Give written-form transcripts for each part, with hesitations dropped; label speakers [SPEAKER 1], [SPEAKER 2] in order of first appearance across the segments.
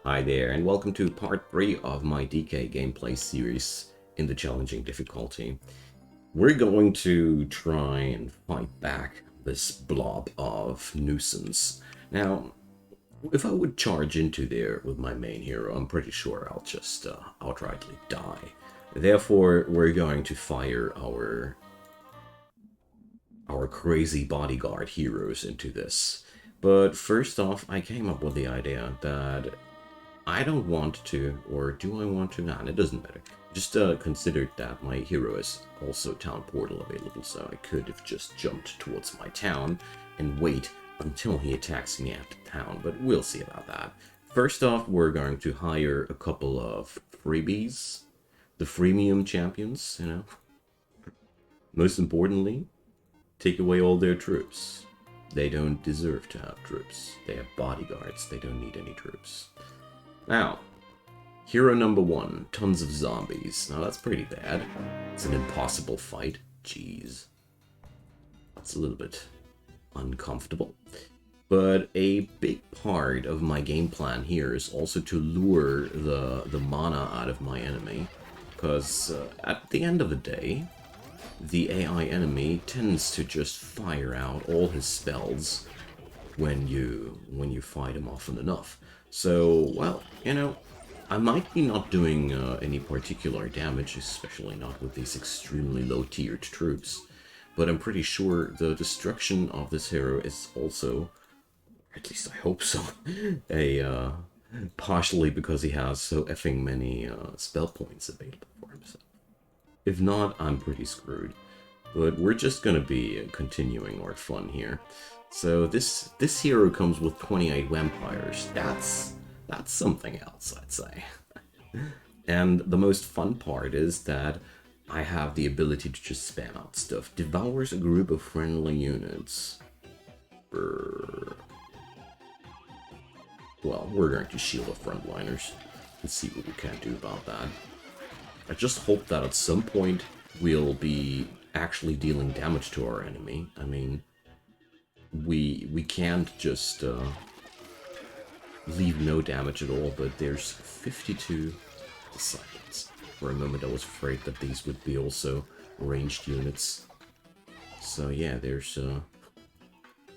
[SPEAKER 1] Hi there, and welcome to part 3 of my Decay gameplay series in the challenging difficulty. We're going to try and fight back this blob of nuisance. Now, if I would charge into there with my main hero, I'm pretty sure I'll just outrightly die. Therefore, we're going to fire our crazy bodyguard heroes into this. But first off, I came up with the idea that I don't want to, or do I want to? Nah, it doesn't matter. Just considered that my hero is also town portal available, so I could have just jumped towards my town and wait until he attacks me at the town, but we'll see about that. First off, we're going to hire a couple of freebies, the freemium champions, you know. Most importantly, take away all their troops. They don't deserve to have troops. They have bodyguards, they don't need any troops. Now, hero number 1, tons of zombies. Now that's pretty bad. It's an impossible fight. Jeez. That's a little bit uncomfortable. But a big part of my game plan here is also to lure the mana out of my enemy. Because at the end of the day, the AI enemy tends to just fire out all his spells when you fight him often enough. So, well, you know, I might be not doing any particular damage, especially not with these extremely low-tiered troops, but I'm pretty sure the destruction of this hero is also, or at least I hope so, partially because he has so effing many spell points available for himself. If not, I'm pretty screwed. But we're just gonna be continuing our fun here. So this hero comes with 28 vampires. That's something else, I'd say. And the most fun part is that I have the ability to just spam out stuff. Devours a group of friendly units. Well, we're going to shield the frontliners. Let's see what we can do about that. I just hope that at some point we'll be actually dealing damage to our enemy. I mean, we can't just leave no damage at all, but there's 52 disciples. For a moment I was afraid that these would be also ranged units. So yeah, there's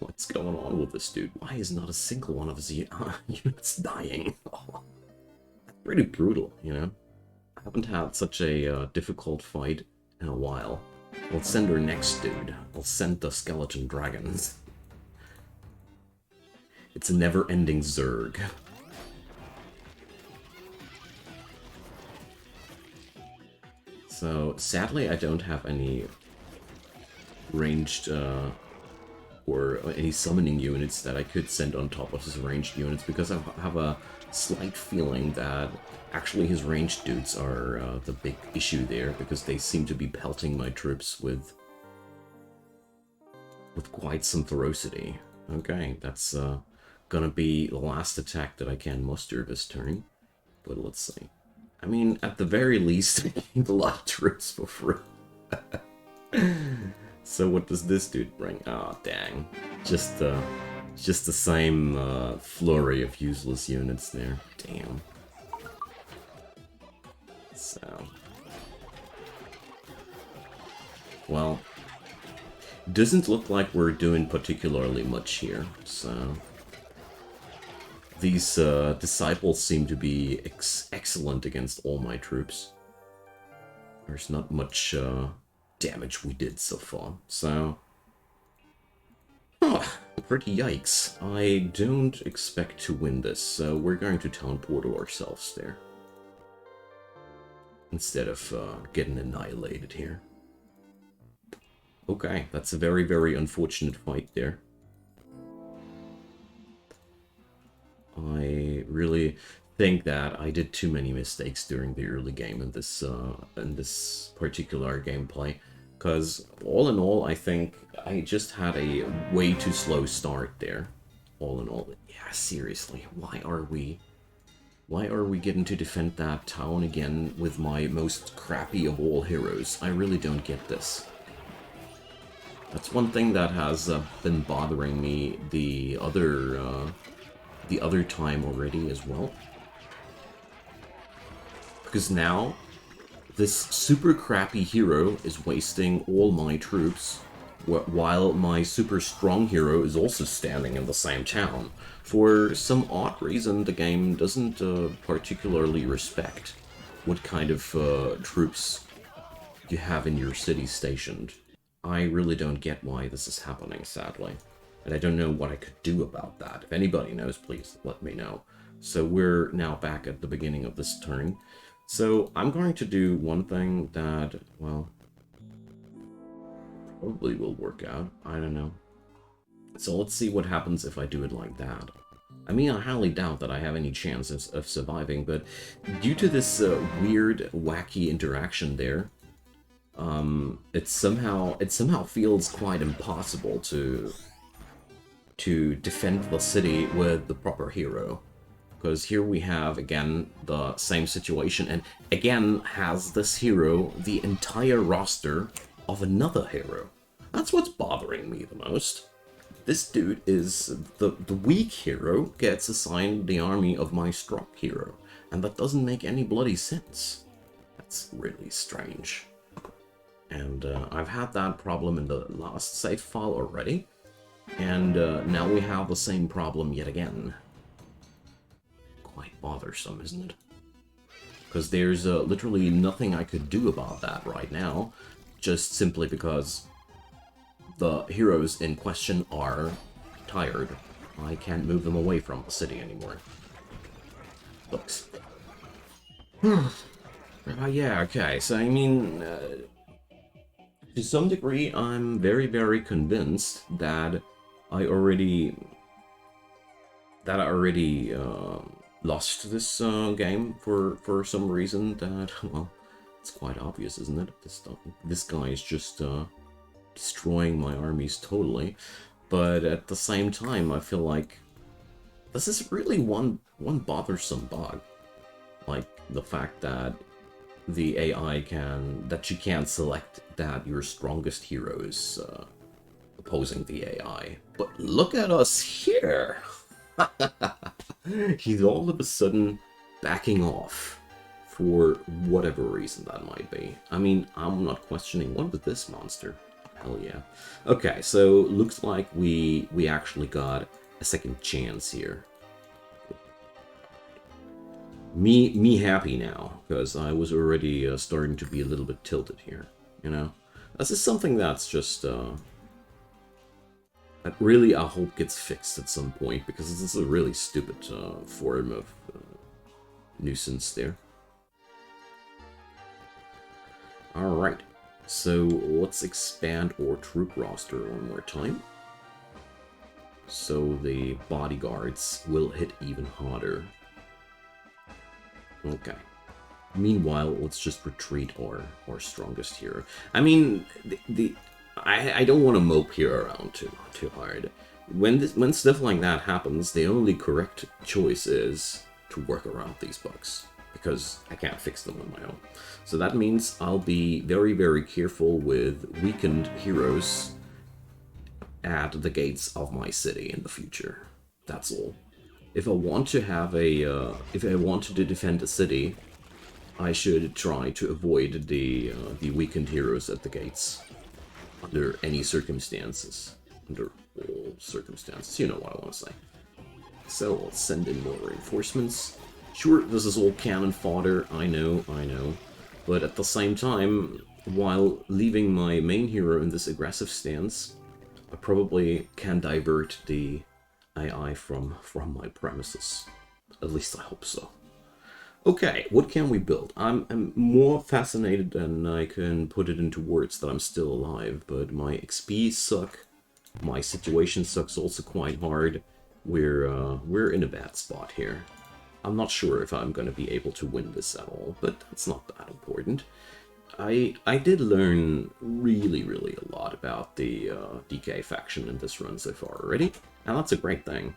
[SPEAKER 1] what's going on with this dude? Why is not a single one of his units dying? Oh, that's pretty brutal, you know? I haven't had such a difficult fight in a while. I'll send our next dude. I'll send the skeleton dragons. It's a never-ending Zerg. So, sadly, I don't have any ranged, or any summoning units that I could send on top of his ranged units, because I have a slight feeling that actually his ranged dudes are the big issue there, because they seem to be pelting my troops with quite some ferocity. Okay, that's gonna be the last attack that I can muster this turn, but let's see. I mean, at the very least, I need a lot of troops for free. So what does this dude bring? Oh, dang. Just the same flurry of useless units there. Damn. So, well, doesn't look like we're doing particularly much here, so these disciples seem to be excellent against all my troops. There's not much damage we did so far, so pretty yikes. I don't expect to win this, so we're going to town portal ourselves there instead of getting annihilated here. Okay, that's a very, very unfortunate fight there. I really think that I did too many mistakes during the early game in this particular gameplay, because all in all, I think I just had a way too slow start there. All in all, yeah, seriously, why are we getting to defend that town again with my most crappy of all heroes? I really don't get this. That's one thing that has been bothering me the other time already as well. Because now, this super crappy hero is wasting all my troops, while my super strong hero is also standing in the same town. For some odd reason, the game doesn't particularly respect what kind of troops you have in your city stationed. I really don't get why this is happening, sadly. And I don't know what I could do about that. If anybody knows, please let me know. So we're now back at the beginning of this turn. So I'm going to do one thing that, well, probably will work out. I don't know. So let's see what happens if I do it like that. I mean, I highly doubt that I have any chance of surviving, but due to this weird, wacky interaction there, it somehow feels quite impossible to defend the city with the proper hero. Because here we have, again, the same situation, and again has this hero the entire roster of another hero. That's what's bothering me the most. This dude is the weak hero gets assigned the army of my strong hero, and that doesn't make any bloody sense. That's really strange. And I've had that problem in the last save file already, and now we have the same problem yet again. Quite bothersome, isn't it? Because there's literally nothing I could do about that right now, just simply because the heroes in question are tired. I can't move them away from the city anymore. Looks. Yeah, okay, so I mean, to some degree, I'm very, very convinced that I already lost this game for some reason that, well, it's quite obvious, isn't it? This guy is just destroying my armies totally, but at the same time, I feel like this is really one bothersome bug, like the fact that the AI that you can't select that your strongest hero is opposing the AI. But look at us here! He's all of a sudden backing off for whatever reason that might be. I mean, I'm not questioning, what was this monster? Hell yeah. Okay, so looks like we actually got a second chance here. Me happy now, because I was already starting to be a little bit tilted here, you know? This is something that's just, that really I hope gets fixed at some point, because this is a really stupid form of nuisance there. Alright, so let's expand our troop roster one more time. So the bodyguards will hit even harder. Okay. Meanwhile, let's just retreat our strongest hero. I mean, I don't want to mope here around too hard. When stuff like that happens, the only correct choice is to work around these bugs, because I can't fix them on my own. So that means I'll be very, very careful with weakened heroes at the gates of my city in the future. That's all. If I want to have if I want to defend a city, I should try to avoid the weakened heroes at the gates under any circumstances. Under all circumstances, you know what I want to say. So let's send in more reinforcements. Sure, this is all cannon fodder. I know. But at the same time, while leaving my main hero in this aggressive stance, I probably can divert the AI from my premises. At least I hope so. Okay, what can we build? I'm more fascinated than I can put it into words that I'm still alive, but my XP suck. My situation sucks also quite hard. We're in a bad spot here. I'm not sure if I'm going to be able to win this at all, but that's not that important. I did learn really a lot about the Decay faction in this run so far already, and that's a great thing.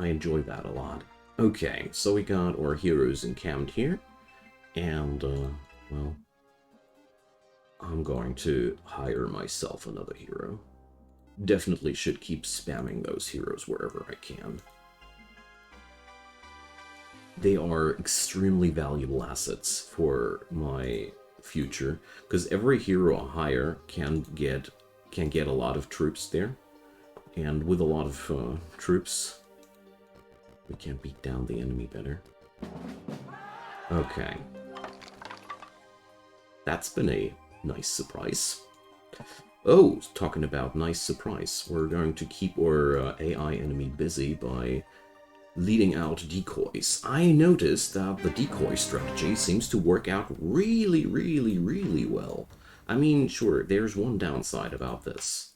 [SPEAKER 1] I enjoy that a lot. Okay, so we got our heroes encamped here, and, well, I'm going to hire myself another hero. Definitely should keep spamming those heroes wherever I can. they are extremely valuable assets for my future, because every hero I hire can get a lot of troops there, and with a lot of troops, we can beat down the enemy better. Okay. That's been a nice surprise. Oh, talking about nice surprise, we're going to keep our AI enemy busy by leading out decoys. I noticed that the decoy strategy seems to work out really, really, really well. I mean, sure, there's one downside about this.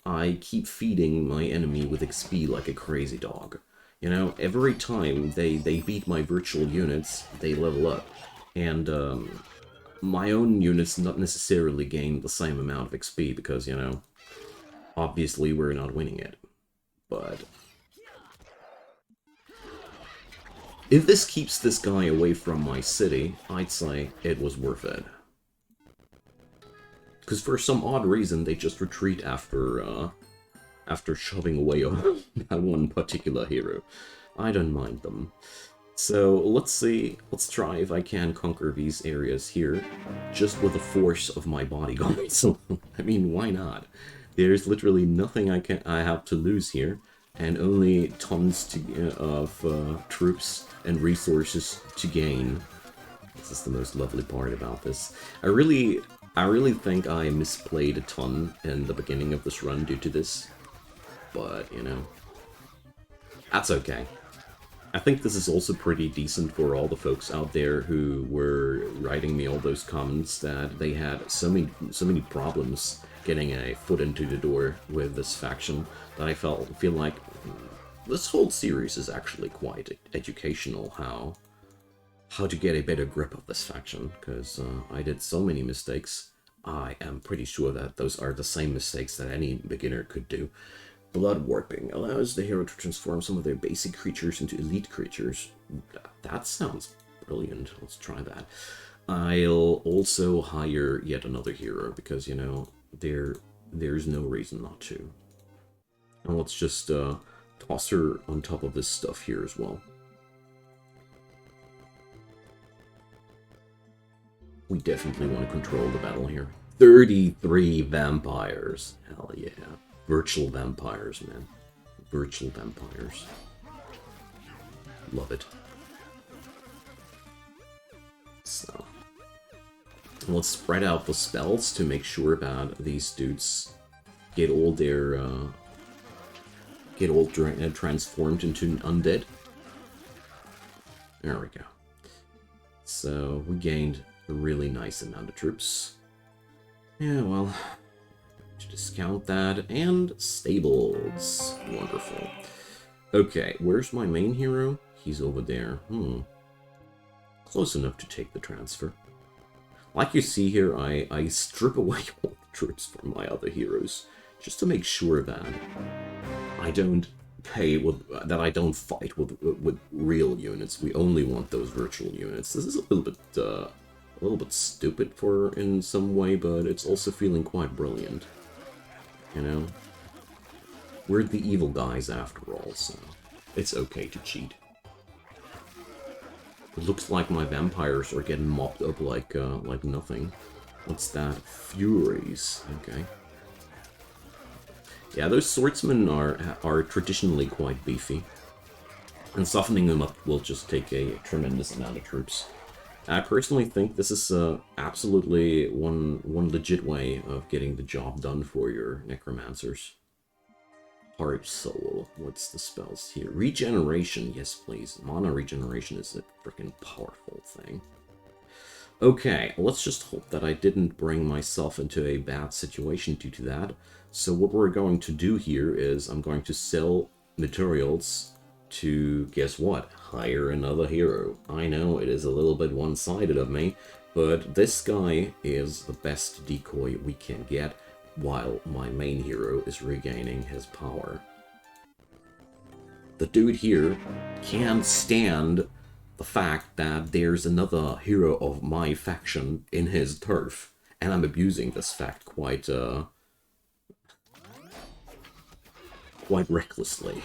[SPEAKER 1] I keep feeding my enemy with XP like a crazy dog. You know, every time they beat my virtual units, they level up. And my own units not necessarily gain the same amount of XP because, you know, obviously we're not winning it. But if this keeps this guy away from my city, I'd say it was worth it. Because for some odd reason, they just retreat after shoving away that one particular hero. I don't mind them. So let's see, let's try if I can conquer these areas here, just with the force of my bodyguards. I mean, why not? There's literally nothing I have to lose here, and only tons of troops and resources to gain. This is the most lovely part about this. I really think I misplayed a ton in the beginning of this run due to this, but, you know, that's okay. I think this is also pretty decent for all the folks out there who were writing me all those comments that they had so many problems getting a foot into the door with this faction that I feel like this whole series is actually quite educational how to get a better grip of this faction, because I did so many mistakes. I am pretty sure that those are the same mistakes that any beginner could do. Blood warping allows the hero to transform some of their basic creatures into elite creatures. That sounds brilliant. Let's try that. I'll also hire yet another hero because, you know, there's no reason not to. And let's just toss her on top of this stuff here as well. We definitely want to control the battle here. 33 vampires. Hell yeah. Virtual vampires, man. Virtual vampires. Love it. So, let's spread out the spells to make sure that these dudes get all their transformed into undead. There we go. So we gained a really nice amount of troops. Yeah, well, to discount that, and stables. Wonderful. Okay, where's my main hero? He's over there. Close enough to take the transfer. Like you see here, I strip away all the troops from my other heroes, just to make sure that I don't fight with real units. We only want those virtual units. This is a little bit stupid in some way, but it's also feeling quite brilliant. You know? We're the evil guys after all, so it's okay to cheat. It looks like my vampires are getting mopped up like nothing. What's that? Furies. Okay. Yeah, those swordsmen are traditionally quite beefy. And softening them up will just take a tremendous amount of troops. I personally think this is absolutely one legit way of getting the job done for your Necromancers. Heart Soul. What's the spells here? Regeneration. Yes, please. Mana regeneration is a freaking powerful thing. Okay, let's just hope that I didn't bring myself into a bad situation due to that. So what we're going to do here is I'm going to sell materials to, guess what, hire another hero. I know it is a little bit one-sided of me, but this guy is the best decoy we can get while my main hero is regaining his power. The dude here can't stand the fact that there's another hero of my faction in his turf, and I'm abusing this fact quite recklessly.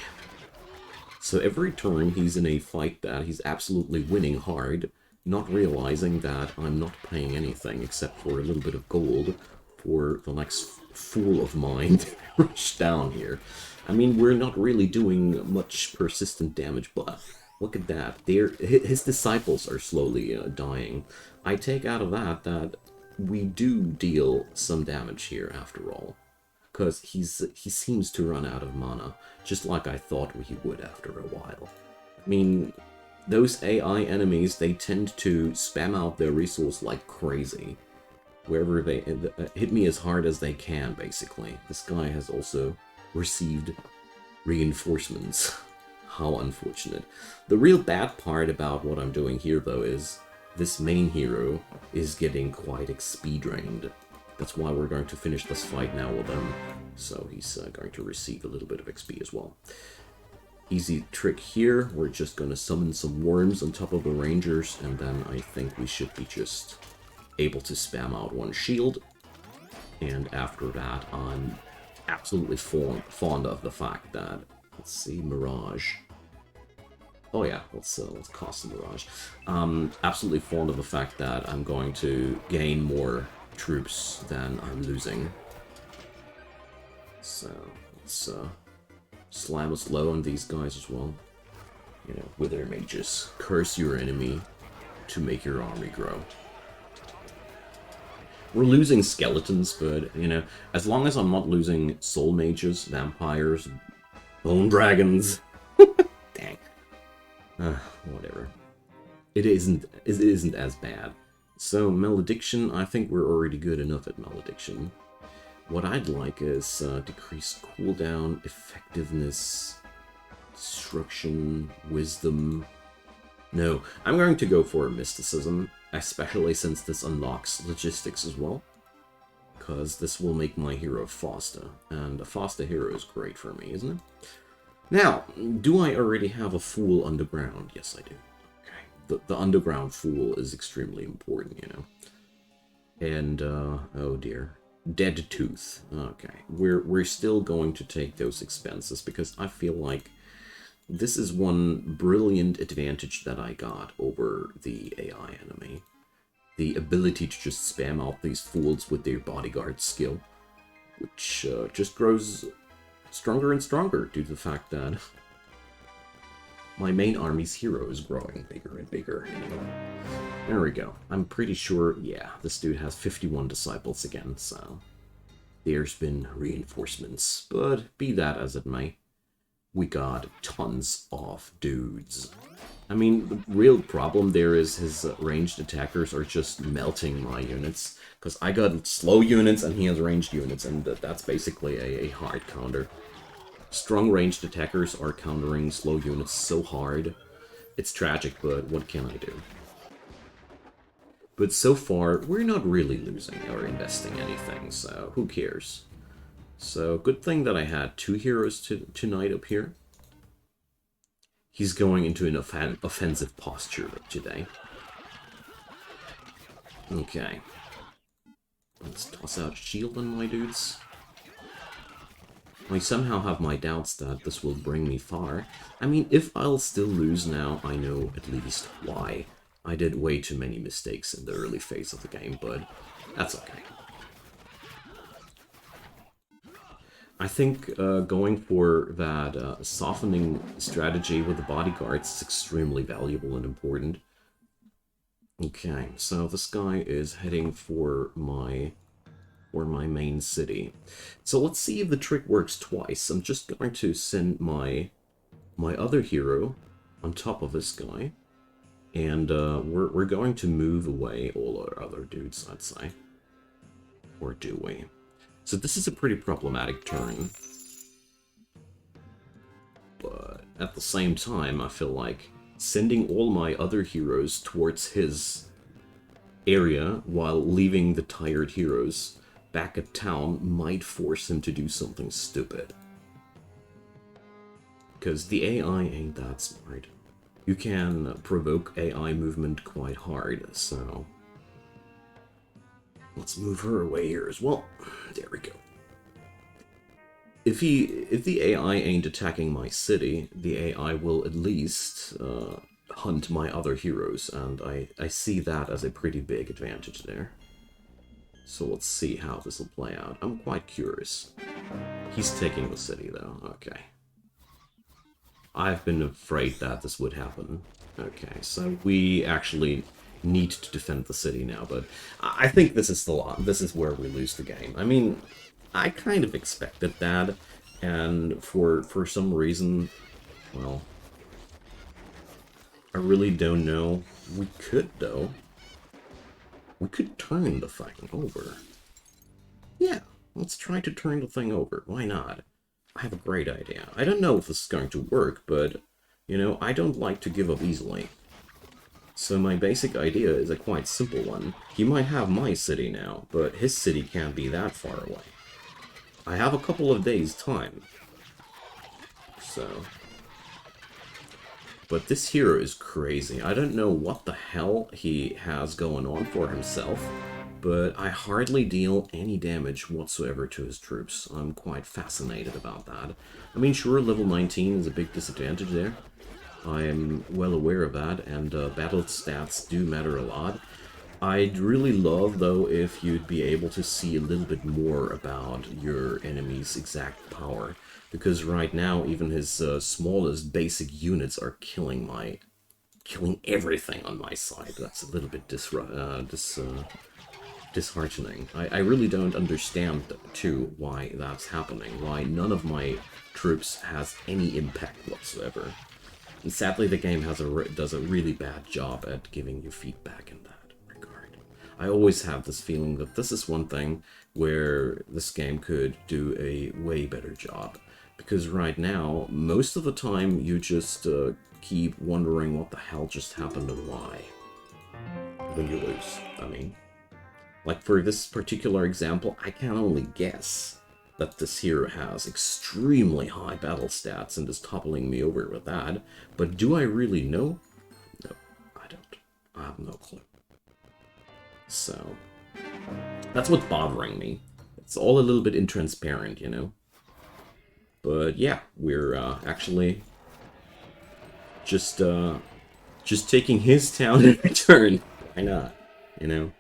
[SPEAKER 1] So every turn he's in a fight that he's absolutely winning hard, not realizing that I'm not paying anything except for a little bit of gold for the next fool of mine to rush down here. I mean, we're not really doing much persistent damage, but look at that. His disciples are slowly dying. I take out of that we do deal some damage here after all. Because he seems to run out of mana, just like I thought he would after a while. I mean, those AI enemies, they tend to spam out their resource like crazy. Wherever they hit me as hard as they can, basically. This guy has also received reinforcements. How unfortunate. The real bad part about what I'm doing here, though, is this main hero is getting quite XP drained. That's why we're going to finish this fight now with him. So he's going to receive a little bit of XP as well. Easy trick here. We're just going to summon some worms on top of the rangers, and then I think we should be just able to spam out one shield. And after that, I'm absolutely fond of the fact that, let's see, Mirage. Oh yeah, let's cast the Mirage. Absolutely fond of the fact that I'm going to gain more troops than I'm losing. So let's slam us low on these guys as well. You know, Wither Mages. Curse your enemy to make your army grow. We're losing skeletons, but, you know, as long as I'm not losing soul mages, vampires, bone dragons. Dang. Whatever. It isn't as bad. So, Malediction, I think we're already good enough at Malediction. What I'd like is decrease cooldown, effectiveness, destruction, wisdom. No, I'm going to go for mysticism, especially since this unlocks logistics as well. Because this will make my hero faster, and a faster hero is great for me, isn't it? Now, do I already have a Fool underground? Yes, I do. Okay, the underground Fool is extremely important, you know. And, oh dear. Dead Tooth. Okay, we're still going to take those expenses, because I feel like this is one brilliant advantage that I got over the AI enemy. The ability to just spam out these fools with their bodyguard skill, which just grows stronger and stronger due to the fact that my main army's hero is growing bigger and bigger. Anyway, there we go. I'm pretty sure, yeah, this dude has 51 disciples again, so there's been reinforcements. But be that as it may, we got tons of dudes. I mean, the real problem there is his ranged attackers are just melting my units. Because I got slow units and he has ranged units, and that's basically a hard counter. Strong ranged attackers are countering slow units so hard. It's tragic, but what can I do? But so far, we're not really losing or investing anything, so who cares? So, good thing that I had two heroes tonight up here. He's going into an offensive posture today. Okay. Let's toss out shield on my dudes. I somehow have my doubts that this will bring me far. I mean, if I'll still lose now, I know at least why. I did way too many mistakes in the early phase of the game, but that's okay. I think going for that softening strategy with the bodyguards is extremely valuable and important. Okay, so this guy is heading for my main city. So let's see if the trick works twice. I'm just going to send my other hero on top of this guy, and we're going to move away all our other dudes, I'd say. Or do we? So this is a pretty problematic turn. But at the same time, I feel like sending all my other heroes towards his area while leaving the tired heroes back at town might force him to do something stupid. Because the AI ain't that smart. You can provoke AI movement quite hard, so let's move her away here as well. There we go. if the AI ain't attacking my city, the AI will at least hunt my other heroes, and I see that as a pretty big advantage there. So let's see how this will play out. I'm quite curious. He's taking the city, though. Okay. I've been afraid that this would happen. Okay, so we actually need to defend the city now, but I think this is this is where we lose the game. I mean, I kind of expected that, and for some reason, well, I really don't know. We could, though. We could turn the thing over. Yeah, let's try to turn the thing over. Why not? I have a great idea. I don't know if this is going to work, but, you know, I don't like to give up easily. So my basic idea is a quite simple one. He might have my city now, but his city can't be that far away. I have a couple of days' time. So... But this hero is crazy. I don't know what the hell he has going on for himself, but I hardly deal any damage whatsoever to his troops. I'm quite fascinated about that. I mean, sure, level 19 is a big disadvantage there. I am well aware of that, and battle stats do matter a lot. I'd really love, though, if you'd be able to see a little bit more about your enemy's exact power. Because right now, even his smallest basic units are killing everything on my side. That's a little bit disheartening. I really don't understand, too, why that's happening. Why none of my troops has any impact whatsoever. And sadly, the game does a really bad job at giving you feedback in that regard. I always have this feeling that this is one thing where this game could do a way better job. Because right now, most of the time, you just keep wondering what the hell just happened and why. When you lose, I mean. Like, for this particular example, I can only guess that this hero has extremely high battle stats and is toppling me over with that. But do I really know? No, I don't. I have no clue. So, that's what's bothering me. It's all a little bit intransparent, you know? But yeah, we're actually just taking his town in return. Why not? You know,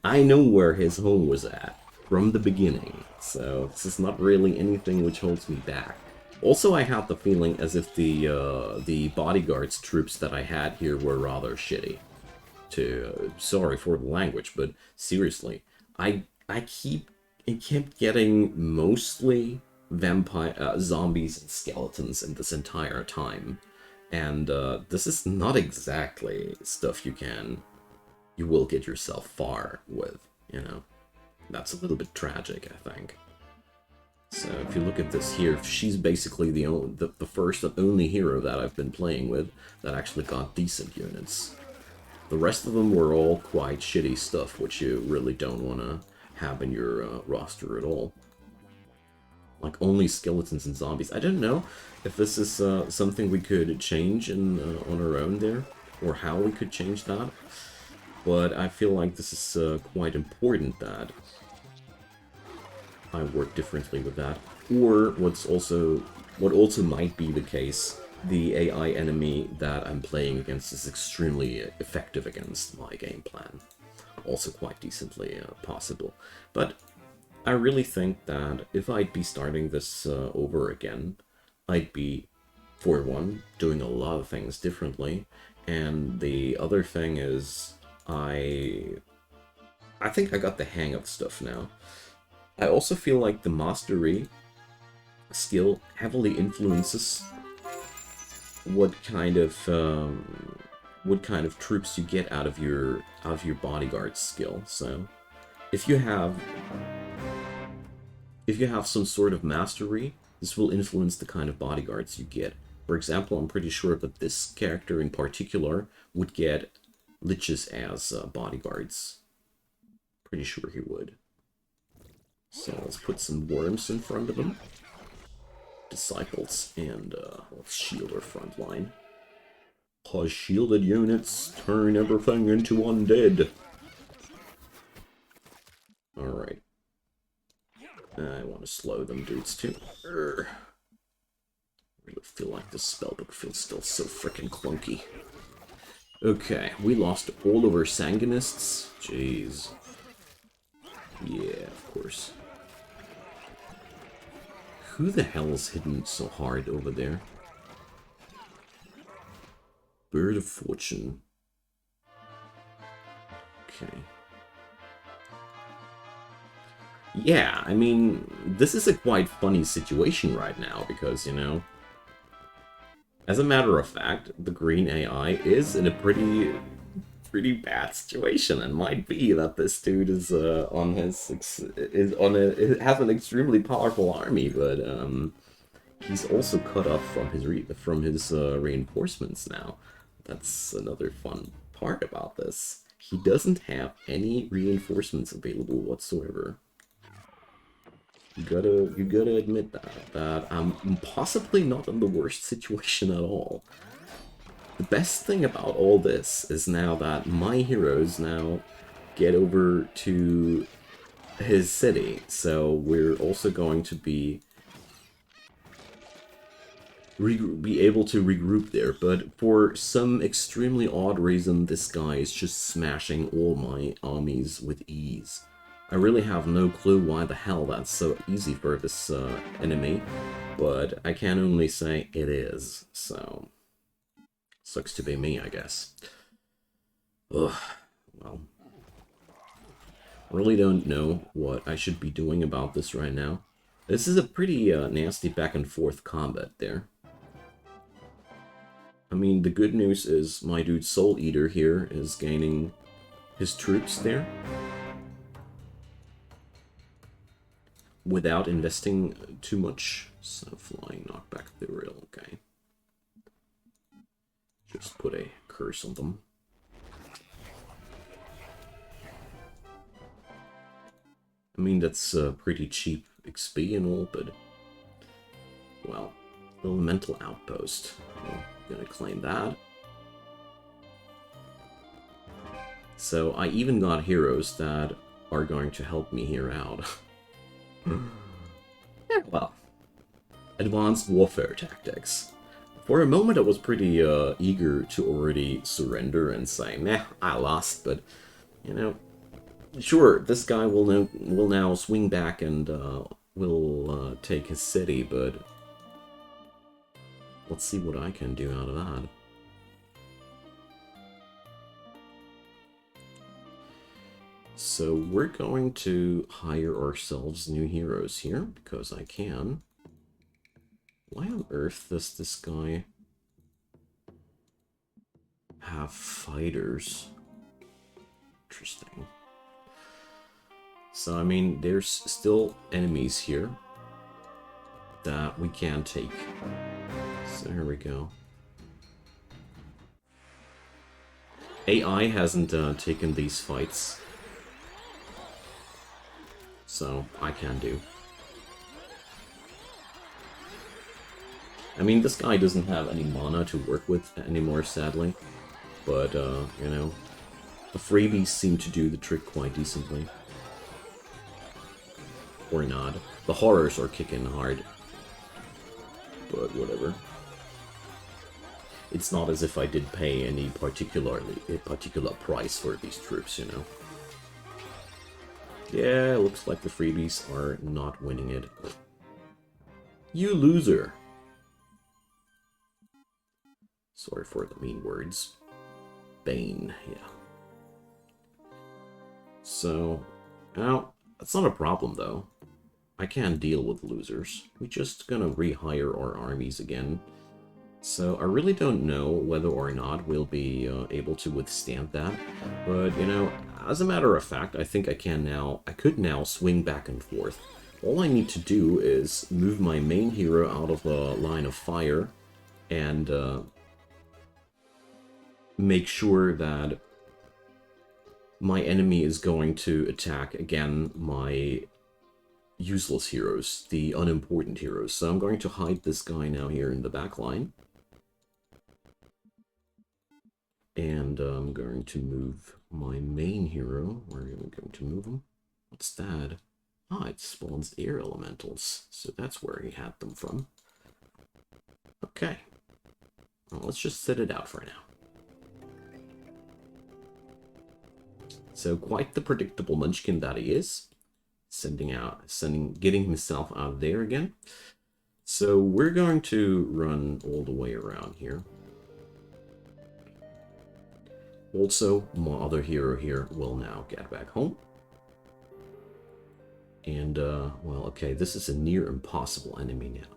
[SPEAKER 1] I know where his home was at from the beginning, so this is not really anything which holds me back. Also, I have the feeling as if the bodyguards troops that I had here were rather shitty. Sorry for the language, but seriously, I kept getting mostly vampire zombies and skeletons in this entire time, and this is not exactly stuff you will get yourself far with, you know. That's a little bit tragic, I think. So if you look at this here, she's basically the first and only hero that I've been playing with that actually got decent units. The rest of them were all quite shitty stuff, which you really don't want to have in your roster at all. Like, only skeletons and zombies. I don't know if this is something we could change on our own there, or how we could change that. But I feel like this is quite important that I work differently with that. Or what also might be the case, the AI enemy that I'm playing against is extremely effective against my game plan. Also quite decently possible. But I really think that if I'd be starting this over again, I'd be, for one, doing a lot of things differently, and the other thing is, I think I got the hang of stuff now. I also feel like the mastery skill heavily influences what kind of troops you get out of your bodyguard skill. So if you have some sort of mastery, this will influence the kind of bodyguards you get. For example, I'm pretty sure that this character in particular would get liches as bodyguards. Pretty sure he would. So let's put some worms in front of him. Disciples, and let's shield our front line. Cause shielded units turn everything into undead. Alright. I want to slow them dudes too. I really feel like this spellbook feels still so freaking clunky. Okay, we lost all of our Sanguinists. Jeez. Yeah, of course. Who the hell is hidden so hard over there? Bird of Fortune. Okay. Yeah, I mean, this is a quite funny situation right now, because, you know, as a matter of fact, the green AI is in a pretty bad situation, and might be that this dude is on his has an extremely powerful army, but he's also cut off from his reinforcements now. That's another fun part about this. He doesn't have any reinforcements available whatsoever. You gotta admit that I'm possibly not in the worst situation at all. The best thing about all this is now that my heroes now get over to his city, so we're also going to be able to regroup there, but for some extremely odd reason, this guy is just smashing all my armies with ease. I really have no clue why the hell that's so easy for this enemy, but I can only say it is, so... Sucks to be me, I guess. Ugh, well... Really don't know what I should be doing about this right now. This is a pretty nasty back and forth combat there. I mean, the good news is my dude Soul Eater here is gaining his troops there without investing too much. So flying, knock back the rail, okay. Just put a curse on them. I mean, that's pretty cheap XP and all, but... Well, Elemental Outpost. I'm gonna claim that. So I even got heroes that are going to help me here out. Yeah, well. Advanced Warfare Tactics. For a moment I was pretty eager to already surrender and say, meh, I lost, but, you know, sure, this guy will now swing back and will take his city, but let's see what I can do out of that. So we're going to hire ourselves new heroes here, because I can. Why on earth does this guy have fighters? Interesting. So, I mean, there's still enemies here that we can take. So, here we go. AI hasn't taken these fights. So, I can do. I mean, this guy doesn't have any mana to work with anymore, sadly. But, you know, the freebies seem to do the trick quite decently. Or not. The horrors are kicking hard. But whatever. It's not as if I did pay any particular price for these troops, you know. Yeah, looks like the freebies are not winning it. You loser! Sorry for the mean words. Bane, yeah. So, now, that's not a problem, though. I can deal with losers. We're just gonna rehire our armies again. So, I really don't know whether or not we'll be able to withstand that. But, you know, as a matter of fact, I think I could now swing back and forth. All I need to do is move my main hero out of the line of fire and make sure that my enemy is going to attack, again, my useless heroes, the unimportant heroes. So I'm going to hide this guy now here in the back line. And I'm going to move my main hero. Where are we going to move him? What's that? Ah, it spawns air elementals, so that's where he had them from. Okay. Well, let's just sit it out for now. So quite the predictable munchkin that he is. Getting himself out there again. So we're going to run all the way around here. Also, my other hero here will now get back home. And, well, okay, this is a near impossible enemy now.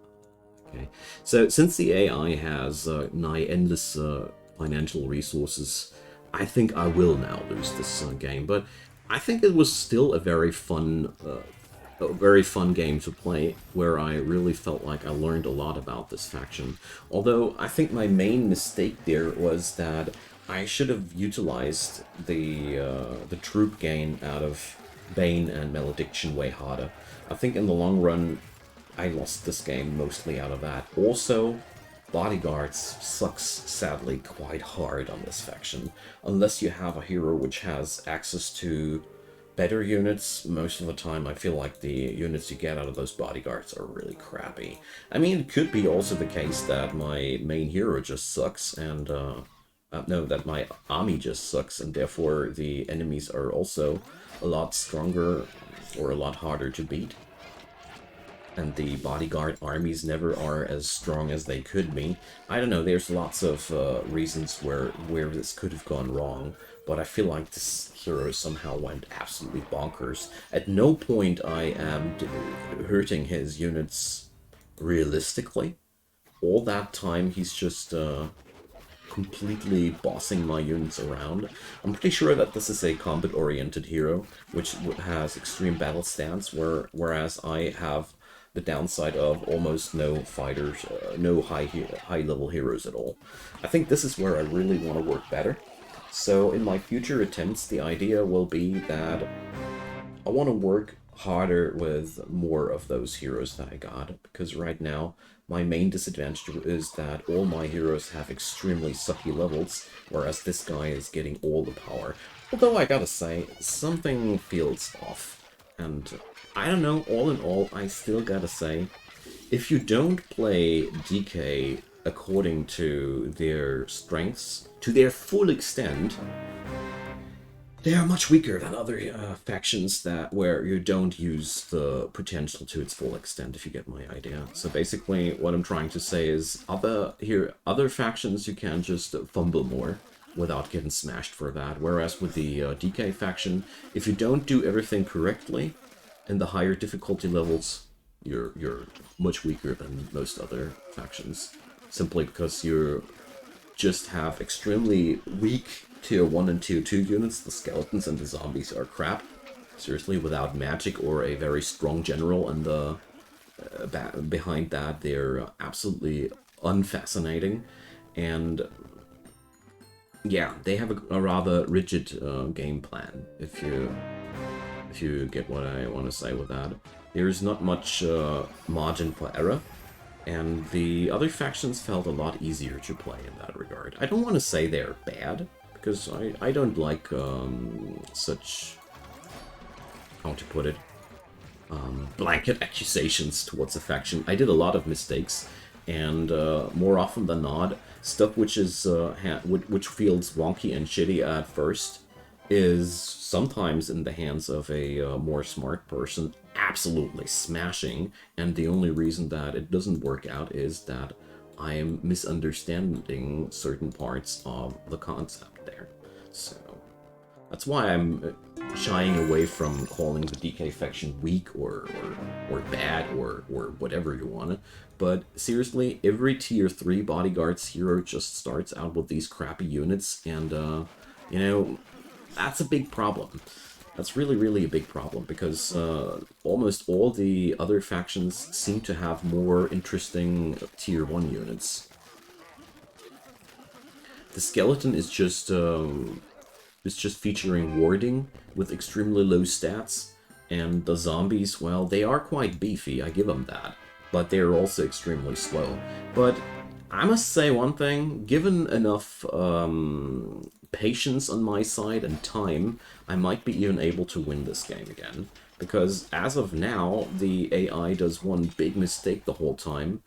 [SPEAKER 1] Okay, so since the AI has nigh endless financial resources, I think I will now lose this game. But I think it was still a very fun game to play, where I really felt like I learned a lot about this faction. Although I think my main mistake there was that I should have utilized the troop gain out of Bane and Malediction way harder. I think in the long run, I lost this game mostly out of that. Also, Bodyguards sucks, sadly, quite hard on this faction. Unless you have a hero which has access to better units, most of the time I feel like the units you get out of those Bodyguards are really crappy. I mean, it could be also the case that my main hero just sucks, and no, that my army just sucks, and therefore the enemies are also a lot stronger or a lot harder to beat. And the bodyguard armies never are as strong as they could be. I don't know, there's lots of reasons where this could have gone wrong, but I feel like this hero somehow went absolutely bonkers. At no point I am hurting his units realistically. All that time he's just completely bossing my units around. I'm pretty sure that this is a combat-oriented hero, which has extreme battle stance, whereas I have the downside of almost no fighters, no high-level heroes at all. I think this is where I really want to work better. So in my future attempts, the idea will be that I want to work harder with more of those heroes that I got, because right now my main disadvantage is that all my heroes have extremely sucky levels, whereas this guy is getting all the power. Although I gotta say, something feels off. And I don't know, all in all, I still gotta say, if you don't play Decay according to their strengths, to their full extent, they are much weaker than other factions where you don't use the potential to its full extent, if you get my idea. So basically, what I'm trying to say is, other factions you can just fumble more without getting smashed for that. Whereas with the Decay faction, if you don't do everything correctly in the higher difficulty levels, you're much weaker than most other factions. Simply because you just have extremely weak Tier 1 and Tier 2 units. The skeletons and the zombies are crap. Seriously, without magic or a very strong general and behind that, they're absolutely unfascinating. And yeah, they have a rather rigid game plan, if you get what I want to say with that. There's not much margin for error. And the other factions felt a lot easier to play in that regard. I don't want to say they're bad, because I don't like such, how to put it, blanket accusations towards a faction. I did a lot of mistakes, and more often than not, stuff which is which feels wonky and shitty at first is sometimes in the hands of a more smart person absolutely smashing, and the only reason that it doesn't work out is that I am misunderstanding certain parts of the concept there. So that's why I'm shying away from calling the DK faction weak or bad or whatever you want. But seriously, every tier 3 bodyguards hero just starts out with these crappy units, and you know, that's a big problem. That's really, really a big problem, because almost all the other factions seem to have more interesting tier 1 units. The skeleton is just featuring warding with extremely low stats, and the zombies, well, they are quite beefy, I give them that, but they're also extremely slow. But I must say one thing, given enough patience on my side and time, I might be even able to win this game again. Because as of now, the AI does one big mistake the whole time.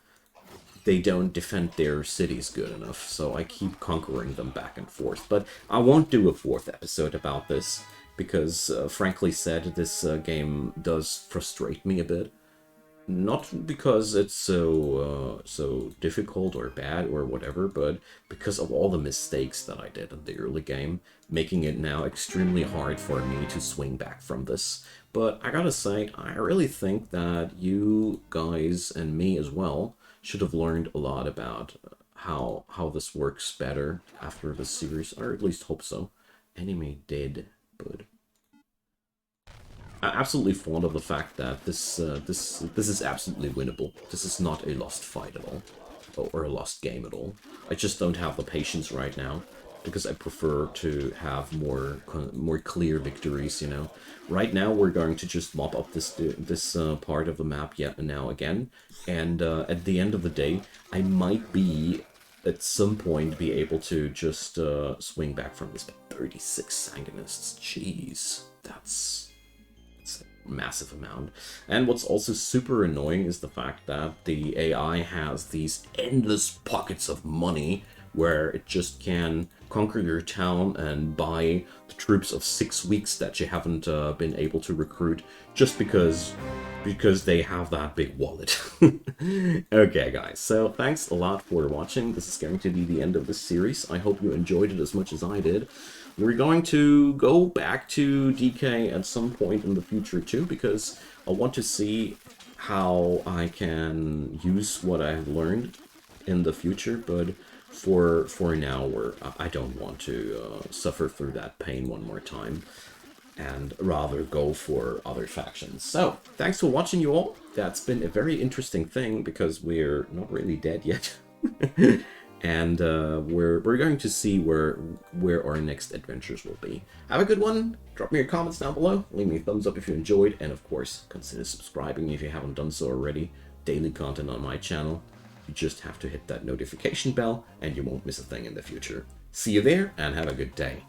[SPEAKER 1] They don't defend their cities good enough, so I keep conquering them back and forth. But I won't do a fourth episode about this, because frankly said, this game does frustrate me a bit. Not because it's so difficult or bad or whatever, but because of all the mistakes that I did in the early game, making it now extremely hard for me to swing back from this. But I gotta say, I really think that you guys and me as well should have learned a lot about how this works better after this series, or at least hope so. Enemy dead, bud. I'm absolutely fond of the fact that this is absolutely winnable. This is not a lost fight at all, or a lost game at all. I just don't have the patience right now, because I prefer to have more clear victories. You know, right now we're going to just mop up this part of the map yet and now again, and at the end of the day, I might be at some point be able to just swing back from this. But 36 Sanguinists, jeez, that's massive amount. And what's also super annoying is the fact that the AI has these endless pockets of money where it just can conquer your town and buy the troops of 6 weeks that you haven't been able to recruit just because they have that big wallet. Okay, guys, so thanks a lot for watching. This is going to be the end of this series. I hope you enjoyed it as much as I did. We're going to go back to Decay at some point in the future too, because I want to see how I can use what I've learned in the future, but for now, I don't want to suffer through that pain one more time, and rather go for other factions. So, thanks for watching, you all. That's been a very interesting thing, because we're not really dead yet. And we're going to see where our next adventures will be. Have a good one. Drop me your comments down below. Leave me a thumbs up if you enjoyed. And of course, consider subscribing if you haven't done so already. Daily content on my channel. You just have to hit that notification bell and you won't miss a thing in the future. See you there and have a good day.